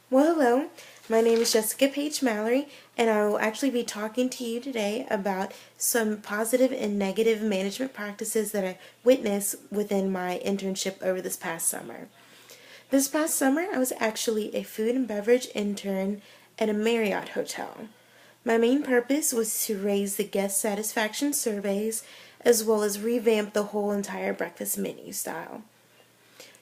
Well, hello. My name is Jessica Page-Mallory, and I will actually be talking to you today about some positive and negative management practices that I witnessed within my internship over this past summer. This past summer, I was actually a food and beverage intern at a Marriott hotel. My main purpose was to raise the guest satisfaction surveys as well as revamp the whole entire breakfast menu style.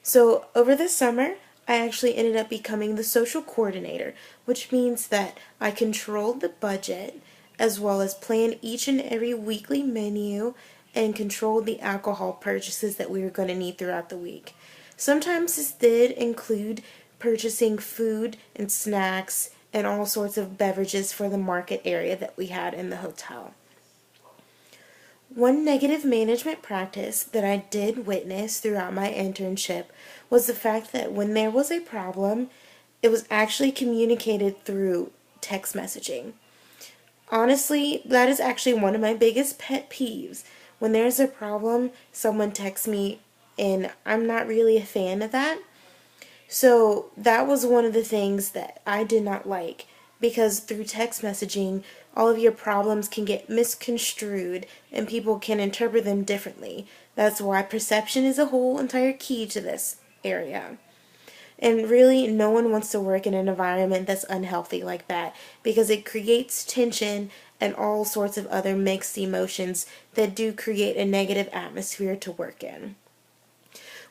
So over the summer, I actually ended up becoming the social coordinator, which means that I controlled the budget as well as planned each and every weekly menu and controlled the alcohol purchases that we were going to need throughout the week. Sometimes this did include purchasing food and snacks and all sorts of beverages for the market area that we had in the hotel. One negative management practice that I did witness throughout my internship was the fact that when there was a problem, it was actually communicated through text messaging. Honestly, that is actually one of my biggest pet peeves. When there's a problem, someone texts me, and I'm not really a fan of that. So that was one of the things that I did not like, because through text messaging, all of your problems can get misconstrued and people can interpret them differently. That's why perception is a whole entire key to this area. And really, no one wants to work in an environment that's unhealthy like that, because it creates tension and all sorts of other mixed emotions that do create a negative atmosphere to work in.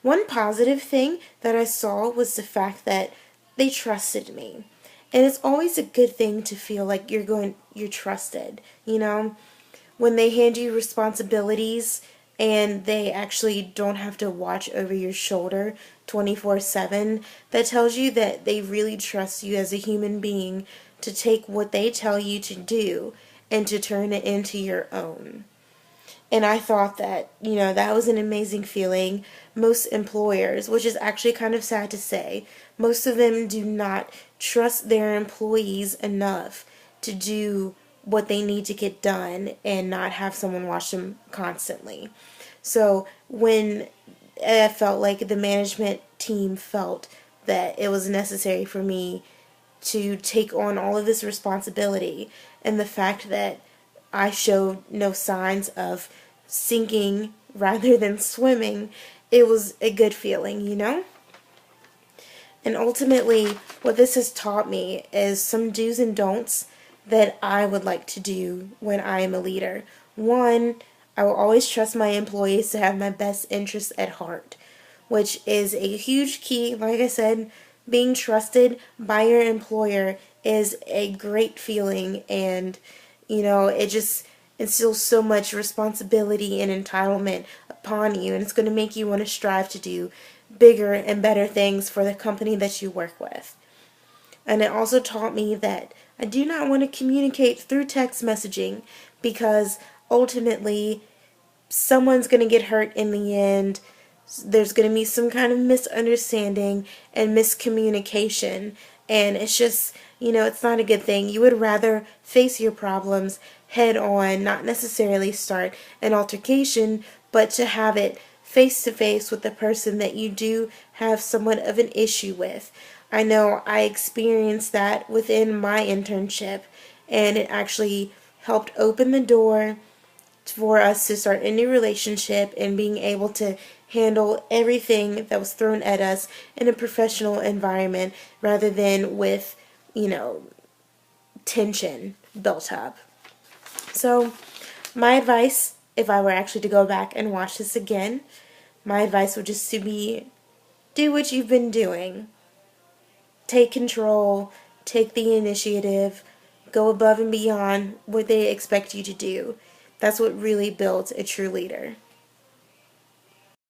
One positive thing that I saw was the fact that they trusted me. And it's always a good thing to feel like you're trusted, when they hand you responsibilities and they actually don't have to watch over your shoulder 24/7. That tells you that they really trust you as a human being to take what they tell you to do and to turn it into your own. And I thought that, that was an amazing feeling. Most employers, which is actually kind of sad to say, most of them do not trust their employees enough to do what they need to get done and not have someone watch them constantly. So when I felt like the management team felt that it was necessary for me to take on all of this responsibility, and the fact that I showed no signs of sinking rather than swimming, it was a good feeling. And ultimately, what this has taught me is some do's and don'ts that I would like to do when I am a leader. One, I will always trust my employees to have my best interests at heart, which is a huge key. Like I said, being trusted by your employer is a great feeling, and it just instills so much responsibility and entitlement upon you, and it's going to make you want to strive to do bigger and better things for the company that you work with. And it also taught me that I do not want to communicate through text messaging, because ultimately someone's going to get hurt in the end. There's going to be some kind of misunderstanding and miscommunication, and it's just, it's not a good thing. You would rather face your problems head on, not necessarily start an altercation, but to have it face to face with the person that you do have somewhat of an issue with. I know I experienced that within my internship, and it actually helped open the door for us to start a new relationship and being able to handle everything that was thrown at us in a professional environment rather than with, tension built up. So, my advice, if I were actually to go back and watch this again, my advice would just to be, do what you've been doing. Take control, take the initiative, go above and beyond what they expect you to do. That's what really builds a true leader.